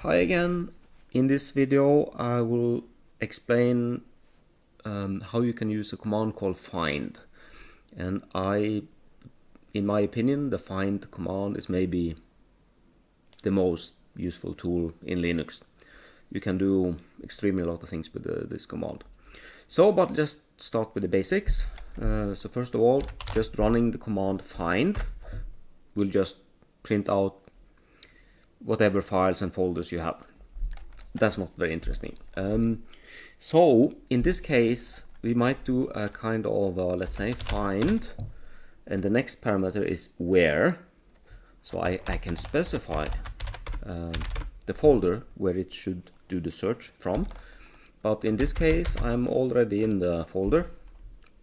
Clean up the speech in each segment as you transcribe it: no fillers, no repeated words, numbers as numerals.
Hi again. In this video I will explain how you can use a command called find. And in my opinion, the find command is maybe the most useful tool in Linux. You can do extremely a lot of things with this command. But just start with the basics. So first of all, just running the command find will just print out whatever files and folders you have. That's not very interesting. So in this case, we might do a kind of, let's say, find, and the next parameter is where. So I can specify the folder where it should do the search from. But in this case, I'm already in the folder.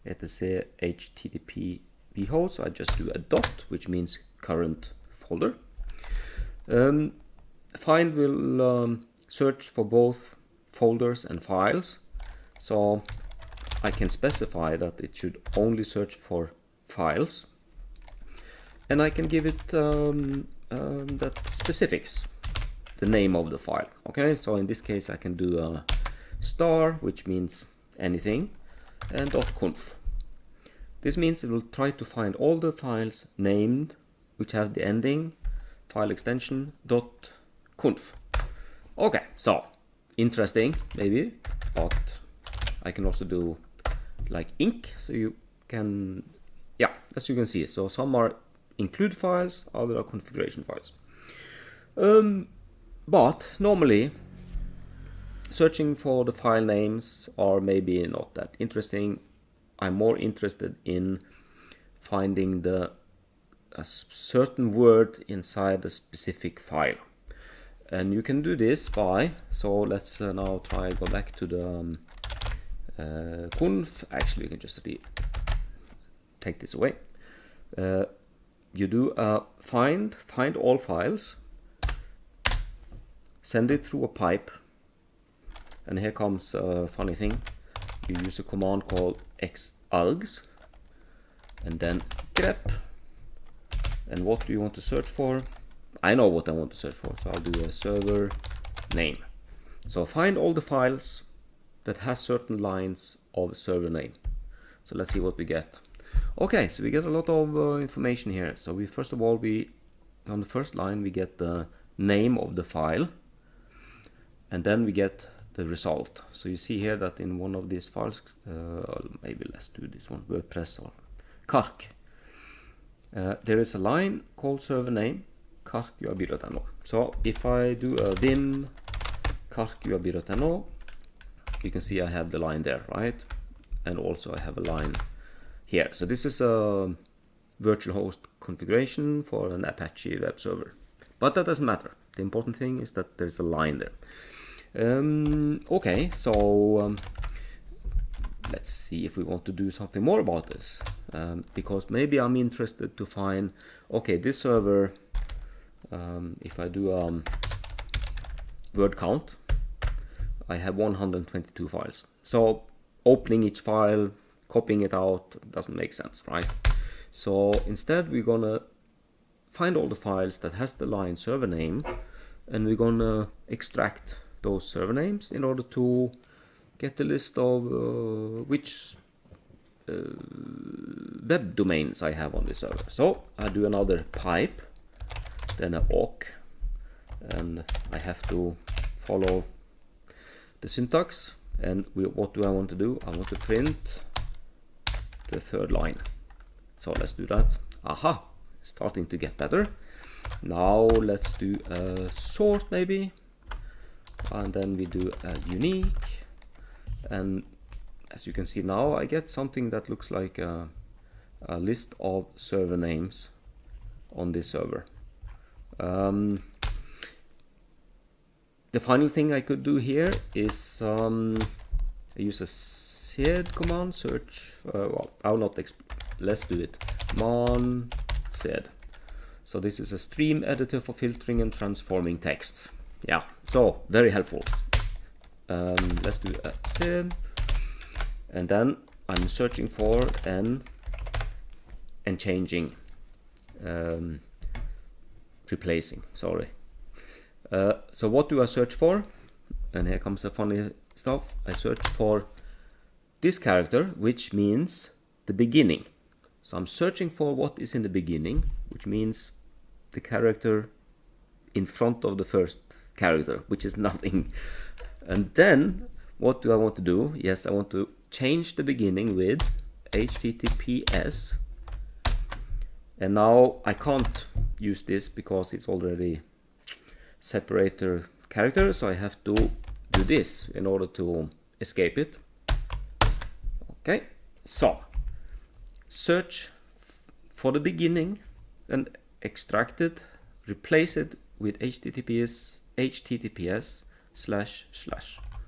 Let us say HTTP host. So I just do a dot, which means current folder. Find will search for both folders and files, so I can specify that it should only search for files, and I can give it that specifics, the name of the file. Okay, so in this case I can do a star, which means anything, and .conf. This means it will try to find all the files named which have the ending file extension .conf. Okay, so interesting maybe, but I can also do like inc, so you can, yeah, as you can see, so some are include files, other are configuration files. But normally searching for the file names are maybe not that interesting. I'm more interested in finding a certain word inside a specific file. And you can do this by, so let's now try go back to the conf. Actually, you can just take this away. You do find all files, send it through a pipe, and here comes a funny thing. You use a command called xargs, and then grep. And what do you want to search for? I know what I want to search for, so I'll do a server name. So find all the files that has certain lines of server name. So let's see what we get. Okay, so we get a lot of information here. So we first of all, on the first line we get the name of the file, and then we get the result. So you see here that in one of these files, maybe let's do this one, WordPress or Kark. There is a line called server name karkua.no. So if I do a vim karkua.no, you can see I have the line there, right? And also I have a line here. So this is a virtual host configuration for an Apache web server. But that doesn't matter. The important thing is that there's a line there. Okay, so let's see if we want to do something more about this, because maybe I'm interested to find, okay, this server, if I do word count, I have 122 files. So opening each file, copying it out doesn't make sense, right? So instead we're gonna find all the files that has the line server name, and we're gonna extract those server names in order to get the list of which web domains I have on this server. So I do another pipe, then a awk, and I have to follow the syntax. And what do I want to do? I want to print the third line. So let's do that. Aha, starting to get better. Now let's do a sort maybe, and then we do a unique. And as you can see now, I get something that looks like a list of server names on this server. The final thing I could do here is I use a sed command, search. Well, I will not let's do it. Man sed. So this is a stream editor for filtering and transforming text. Yeah, so very helpful. Let's do a sed, and then I'm searching for and changing, replacing, sorry. So what do I search for? And here comes the funny stuff. I search for this character, which means the beginning. So I'm searching for what is in the beginning, which means the character in front of the first character, which is nothing. And then what do I want to do? Yes, I want to change the beginning with HTTPS. And now I can't use this because it's already separator character, so I have to do this in order to escape it. Okay, so search for the beginning and extract it, replace it with HTTPS //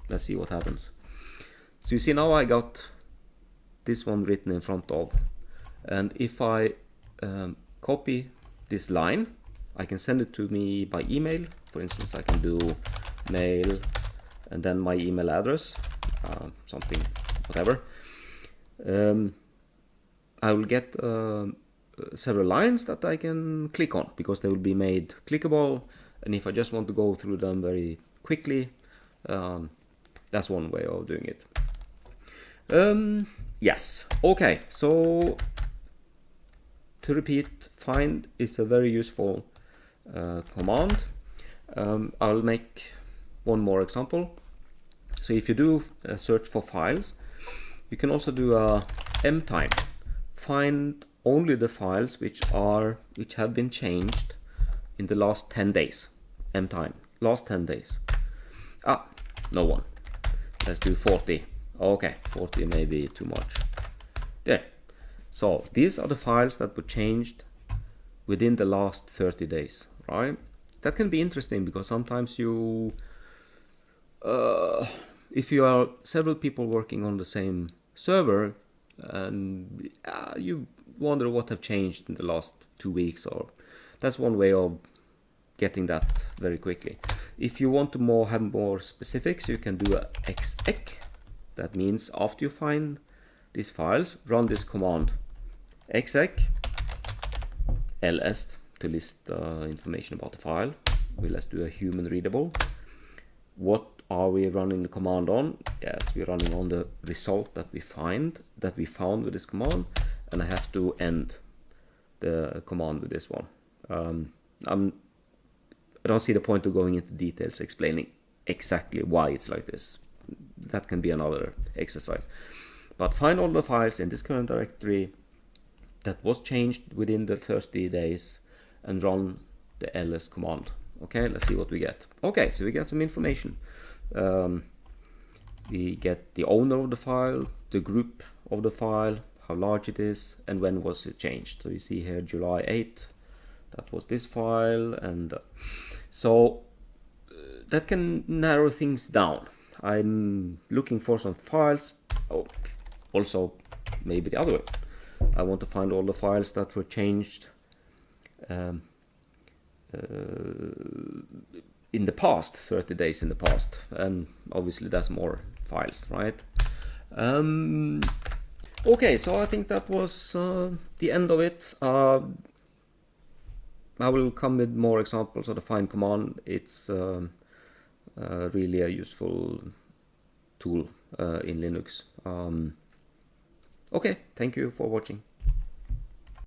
Let's see what happens. So you see now I got this one written in front of, and if I copy this line, I can send it to me by email. For instance, I can do mail and then my email address, something, whatever. I will get several lines that I can click on because they will be made clickable, and if I just want to go through them very quickly, that's one way of doing it. Yes, okay, so to repeat, find is a very useful command. I'll make one more example. So if you do a search for files, you can also do a mtime. Find only the files which have been changed in the last 10 days. mtime, last 10 days. No one. Let's do 40. Okay, 40 may be too much. There. So these are the files that were changed within the last 30 days, right? That can be interesting because sometimes you, if you are several people working on the same server, and you wonder what have changed in the last 2 weeks, or that's one way of getting that very quickly. If you want to have more specifics, you can do a exec. That means after you find these files, run this command exec ls to list information about the file. Let's do a human readable. What are we running the command on? Yes, we're running on the result that we found with this command, and I have to end the command with this one. I don't see the point of going into details explaining exactly why it's like this. That can be another exercise. But find all the files in this current directory that was changed within the 30 days and run the ls command. Okay, let's see what we get. Okay, so we get some information. We get the owner of the file, the group of the file, how large it is, and when was it changed. So you see here July 8th, that was this file, and so that can narrow things down. I'm looking for some files. Also maybe the other way. I want to find all the files that were changed in the past, 30 days in the past, and obviously that's more files, right? Okay, so I think that was the end of it. I will come with more examples of the find command. It's really a useful tool in Linux. Okay, thank you for watching.